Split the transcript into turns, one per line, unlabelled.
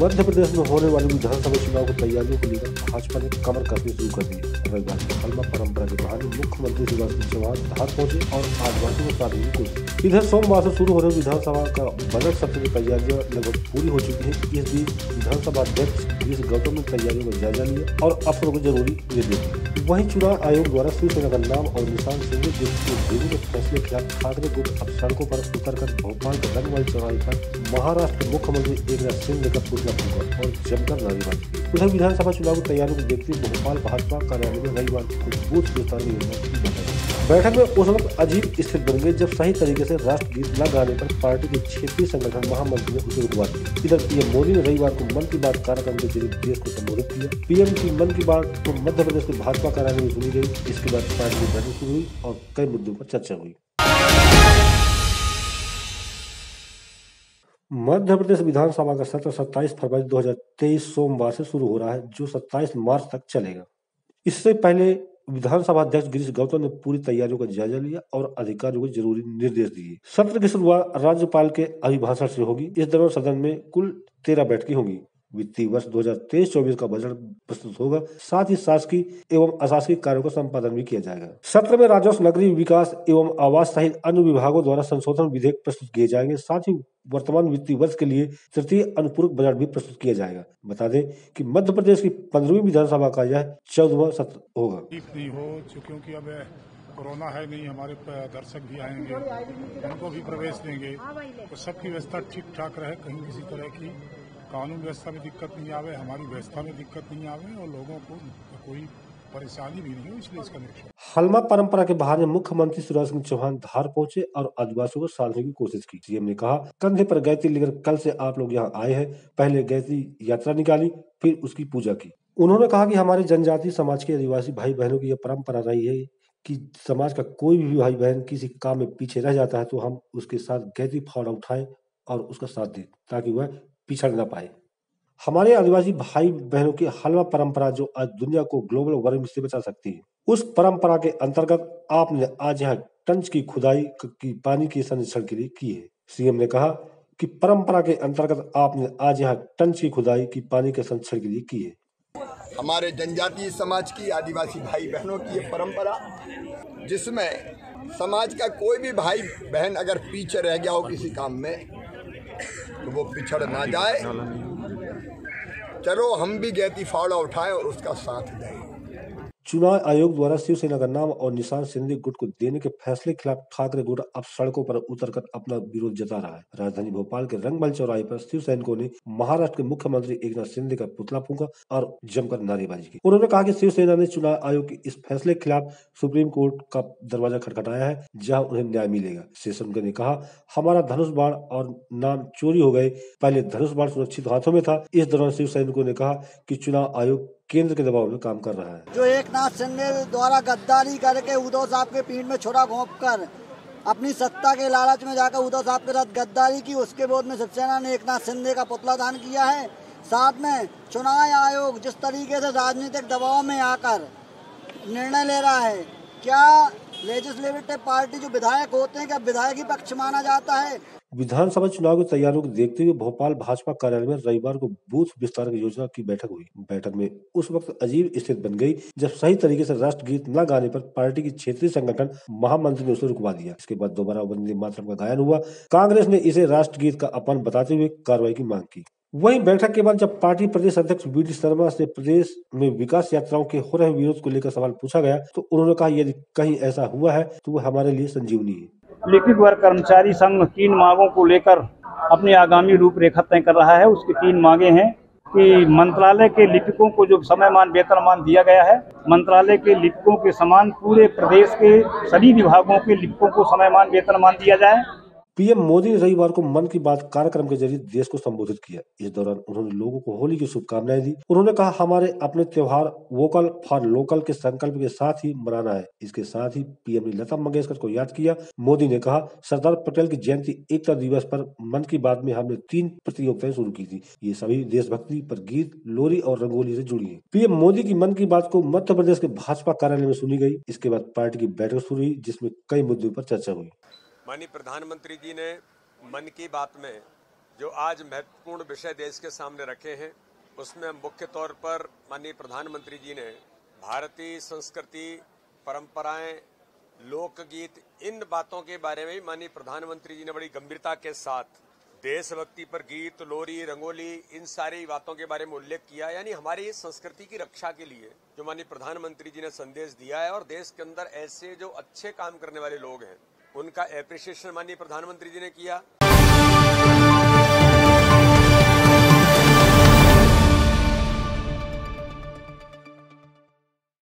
मध्य प्रदेश में होने वाले विधानसभा चुनाव की तैयारियों को लेकर भाजपा ने कमर कसनी शुरू कर दी है। रविवार की हलमा परंपरा के बहाने मुख्यमंत्री शिवराज सिंह चौहान धार पहुंचे और आदिवासियों को साधने की कोशिश। इधर सोमवार से शुरू हो रहे विधानसभा का बजट सत्र की तैयारियां लगभग पूरी हो चुकी है। इस बीच विधानसभा अध्यक्ष गिरीश गौतम ने तैयारियों का जायजा लिया और अफसरों को जरूरी निर्देश दिए। वहीं चुनाव आयोग द्वारा शिवसेना का नाम और निशान सिंह गुट को देने के फैसले के खिलाफ ठाकरे गुट अब सड़कों पर उतरकर भोपाल के रंगमहल चौराहे पर महाराष्ट्र मुख्यमंत्री एकनाथ शिंदे का पुतला फूंका और जमकर नारेबाजी की। उधर विधानसभा चुनाव की तैयारियों को देखते हुए भोपाल भाजपा कार्यालय में रविवार को बूथ विस्तार योजना की बैठक में उस वक्त अजीब स्थिति बन गई जब सही तरीके से राष्ट्रगीत न गाने पर पार्टी के क्षेत्रीय संगठन महामंत्री ने उसे रुकवा दिया। इधर पीएम मोदी ने रविवार को मन की बात कार्यक्रम के जरिए देश को संबोधित किया। पीएम की मन की बात तो मध्य प्रदेश के भाजपा कार्यालय में सुनी गई। इसके बाद पार्टी की बैठक शुरू हुई और कई मुद्दों पर चर्चा हुई। मध्य प्रदेश विधानसभा का सत्र 27 फरवरी 2023 सोमवार से शुरू हो रहा है, जो 27 मार्च तक चलेगा। इससे पहले विधानसभा अध्यक्ष गिरीश गौतम ने पूरी तैयारियों का जायजा लिया और अधिकारियों को जरूरी निर्देश दिए। सत्र की शुरुआत राज्यपाल के अभिभाषण से होगी। इस दौरान सदन में कुल 13 बैठकें होंगी। वित्तीय वर्ष 2023-24 का बजट प्रस्तुत होगा। साथ ही शासकीय एवं अशासकीय कार्यों का संपादन भी किया जाएगा। सत्र में राजस्व, नगरीय विकास एवं आवास सहित अन्य विभागों द्वारा संशोधन विधेयक प्रस्तुत किए जाएंगे। साथ ही वर्तमान वित्तीय वर्ष के लिए तृतीय अनुपूरक बजट भी प्रस्तुत किया जाएगा। बता दें कि मध्य प्रदेश की 15वीं विधानसभा का यह 14वां सत्र होगा।
नहीं हो क्योंकि अब कोरोना है नहीं, हमारे दर्शक भी आएंगे, उनको भी प्रवेश देंगे, तो सबकी व्यवस्था ठीक ठाक रहे, कहीं किसी तरह की कानून व्यवस्था में दिक्कत नहीं आवे, हमारी व्यवस्था में दिक्कत नहीं आवे और लोगों को कोई परेशानी भी नहीं हो, इसलिए इसका निरीक्षण।
हलमा परंपरा के बहाने मुख्यमंत्री शिवराज सिंह चौहान धार पहुंचे और आदिवासियों को साधने की कोशिश की। सीएम ने कहा, कंधे पर गैती लेकर कल से आप लोग यहाँ आए हैं। पहले गैती यात्रा निकाली, फिर उसकी पूजा की। उन्होंने कहा कि हमारे जनजातीय समाज के आदिवासी भाई बहनों की यह परंपरा रही है कि समाज का कोई भी भाई बहन किसी काम में पीछे रह जाता है तो हम उसके साथ गैती फावड़ा उठाएं और उसका साथ दें ताकि वह पिछड़ न पाए। हमारे आदिवासी भाई बहनों की हलवा परंपरा जो आज दुनिया को ग्लोबल वार्मिंग से बचा सकती है, उस परंपरा के अंतर्गत आपने आज यहाँ टंच की खुदाई की पानी के संरक्षण के लिए की है। सीएम ने कहा कि परंपरा के अंतर्गत आपने आज यहाँ टंच की खुदाई की पानी के संरक्षण के लिए की है।
हमारे जनजातीय समाज की, आदिवासी भाई बहनों की ये परंपरा, जिसमें समाज का कोई भी भाई बहन अगर पीछे रह गया हो किसी काम में तो वो पिछड़ ना जाए। चलो हम भी गैती फावड़ा उठाएं और उसका साथ दें।
चुनाव आयोग द्वारा शिवसेना का नाम और निशान सिंधे गुट को देने के फैसले के खिलाफ ठाकरे गुट अब सड़कों पर उतरकर अपना विरोध जता रहा है। राजधानी भोपाल के रंगमहल चौराहे पर शिव सैनिकों ने महाराष्ट्र के मुख्यमंत्री एकनाथ शिंदे का पुतला फूंका और जमकर नारेबाजी की। उन्होंने कहा कि शिवसेना ने चुनाव आयोग के इस फैसले के खिलाफ सुप्रीम कोर्ट का दरवाजा खटखटाया है, जहाँ उन्हें न्याय मिलेगा। शेषन ने कहा, हमारा धनुष बाण और नाम चोरी हो गए, पहले धनुष बाण सुरक्षित हाथों में था। इस दौरान शिव सैनिकों ने कहा कि चुनाव आयोग केंद्र के दबाव में काम कर रहा है।
जो एकनाथ शिंदे द्वारा गद्दारी करके उद्धव साहब के पीठ में छुरा घोंपकर अपनी सत्ता के लालच में जाकर उद्धव साहब के साथ गद्दारी की, उसके विरोध में शिवसेना ने एकनाथ शिंदे का पुतला दान किया है। साथ में चुनाव आयोग जिस तरीके से राजनीतिक दबाव में आकर निर्णय ले रहा है, क्या लेजिस्लेटिव पार्टी जो विधायक होते हैं क्या विधायक ही पक्ष माना जाता है?
विधानसभा चुनाव की तैयारियों को देखते हुए भोपाल भाजपा कार्यालय में रविवार को बूथ विस्तार की योजना की बैठक हुई। बैठक में उस वक्त अजीब स्थिति बन गई जब सही तरीके से राष्ट्रगीत न गाने पर पार्टी की क्षेत्रीय संगठन महामंत्री ने उसे रुकवा दिया। इसके बाद दोबारा वंदे मातरम का गायन हुआ। कांग्रेस ने इसे राष्ट्रगीत का अपमान बताते हुए कार्रवाई की मांग की। वहीं बैठक के बाद जब पार्टी प्रदेश अध्यक्ष वी.डी. शर्मा से प्रदेश में विकास यात्राओं के हो रहे विरोध को लेकर सवाल पूछा गया तो उन्होंने कहा, यदि कहीं ऐसा हुआ है तो वह हमारे लिए संजीवनी है।
लिपिक वर्ग कर्मचारी संघ 3 मांगों को लेकर अपनी आगामी रूपरेखा तय कर रहा है। उसकी 3 मांगे हैं कि मंत्रालय के लिपिकों को जो समयमान वेतनमान दिया गया है, मंत्रालय के लिपिकों के समान पूरे प्रदेश के सभी विभागों के लिपिकों को समयमान वेतनमान दिया जाए।
पीएम मोदी ने रविवार को मन की बात कार्यक्रम के जरिए देश को संबोधित किया। इस दौरान उन्होंने लोगों को होली की शुभकामनाएं दी। उन्होंने कहा, हमारे अपने त्योहार वोकल फॉर लोकल के संकल्प के साथ ही मनाना है। इसके साथ ही पीएम ने लता मंगेशकर को याद किया। मोदी ने कहा, सरदार पटेल की जयंती एकता दिवस पर मन की बात में हमने 3 प्रतियोगिताएं शुरू की थी। ये सभी देशभक्ति पर गीत, लोरी और रंगोली से जुड़ी है। पीएम मोदी की मन की बात को मध्य प्रदेश के भाजपा कार्यालय में सुनी गई। इसके बाद पार्टी की बैठक शुरू हुई जिसमें कई मुद्दों पर चर्चा हुई।
माननीय प्रधानमंत्री जी ने मन की बात में जो आज महत्वपूर्ण विषय देश के सामने रखे हैं उसमें मुख्य तौर पर माननीय प्रधानमंत्री जी ने भारतीय संस्कृति, परंपराएं, लोकगीत, इन बातों के बारे में माननीय प्रधानमंत्री जी ने बड़ी गंभीरता के साथ देशभक्ति पर गीत, लोरी, रंगोली, इन सारी बातों के बारे में उल्लेख किया। यानी हमारी इस संस्कृति की रक्षा के लिए जो माननीय प्रधानमंत्री जी ने संदेश दिया है और देश के अंदर ऐसे जो अच्छे काम करने वाले लोग हैं उनका एप्रिसिएशन माननीय प्रधानमंत्री जी ने किया।